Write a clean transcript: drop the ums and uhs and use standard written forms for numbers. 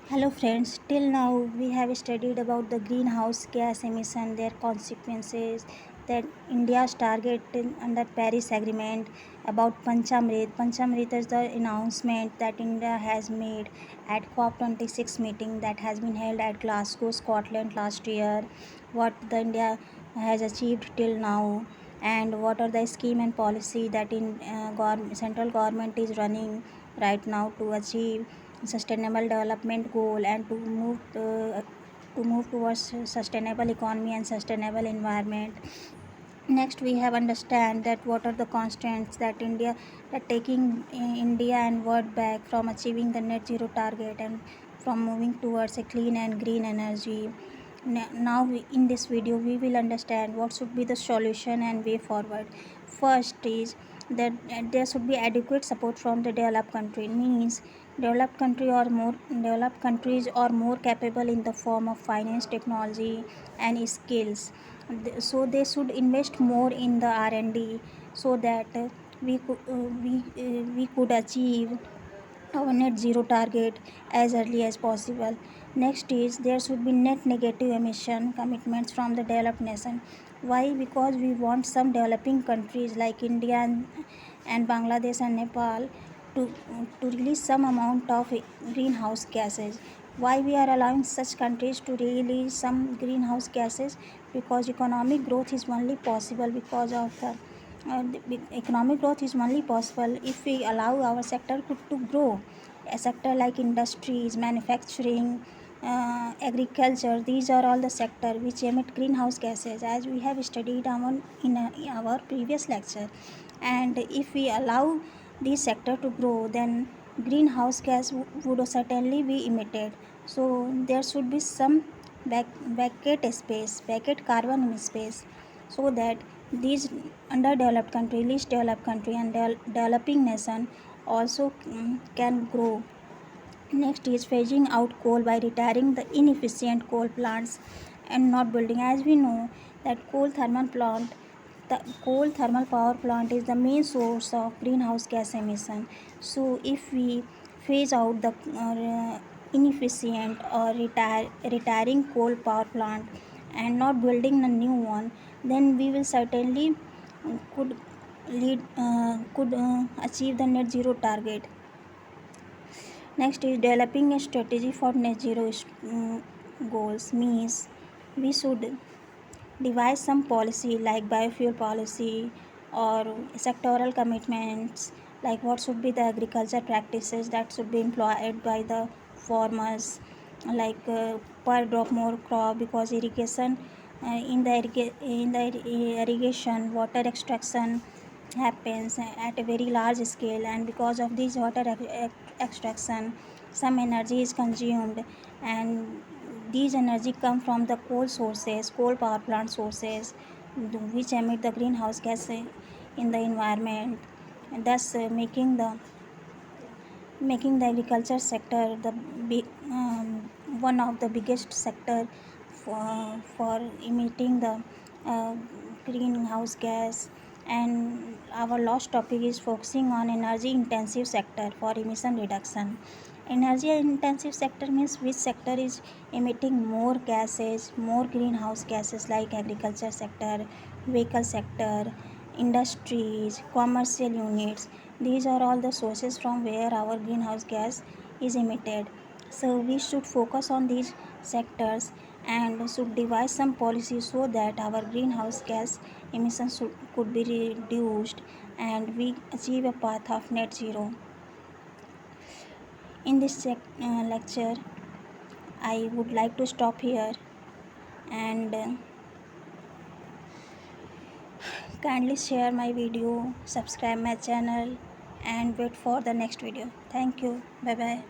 Hello friends, till now we have studied about the greenhouse gas emission, their consequences, that India's target under Paris Agreement, about Panchamrit. Panchamrit is the announcement that India has made at COP26 meeting that has been held at Glasgow, Scotland last year. What the India has achieved till now, and what are the scheme and policy that in central government is running right now to achieve sustainable development goal and to move towards sustainable economy and sustainable environment. Next we have understand that what are the constraints that taking India and world back from achieving the net zero target and from moving towards a clean and green energy. Now in this video we will understand what should be the solution and way forward. First is that there should be adequate support from the developed country, means developed countries are more capable in the form of finance, technology and skills. So they should invest more in the R&D so that we could achieve our net zero target as early as possible. Next is there should be net negative emission commitments from the developed nation. Why? Because we want some developing countries like India and Bangladesh and Nepal to, to release some amount of greenhouse gases. Why we are allowing such countries to release some greenhouse gases? Because economic growth is only possible because of the economic growth is only possible if we allow our sector to grow. A sector like industries, manufacturing, agriculture, these are all the sector which emit greenhouse gases, as we have studied in our previous lecture. And if we allow this sector to grow, then greenhouse gas would certainly be emitted. So there should be some vacate carbon space, so that these underdeveloped country, least developed country and developing nation also can grow. Next is phasing out coal by retiring the inefficient coal plants and not building. As we know that the coal thermal power plant is the main source of greenhouse gas emission. So if we phase out the inefficient or retiring coal power plant and not building a new one, then we will certainly could could achieve the net zero target. Next is developing a strategy for net zero goals, means we should devise some policy like biofuel policy or sectoral commitments, like what should be the agriculture practices that should be employed by the farmers, like per drop more crop, because irrigation in the irrigation water extraction happens at a very large scale, and because of this water extraction some energy is consumed, and these energy come from the coal power plant sources, which emit the greenhouse gas in the environment, and thus making the agriculture sector the big one of the biggest sector for emitting the uh, greenhouse gas. And our last topic is focusing on energy intensive sector for emission reduction. Energy intensive sector means which sector is emitting more gases, more greenhouse gases, like agriculture sector, vehicle sector, industries, commercial units. These are all the sources from where our greenhouse gas is emitted. So we should focus on these sectors and should devise some policies so that our greenhouse gas emissions could be reduced and we achieve a path of net zero. In this lecture, I would like to stop here and kindly share my video, subscribe my channel and wait for the next video. Thank you. Bye bye.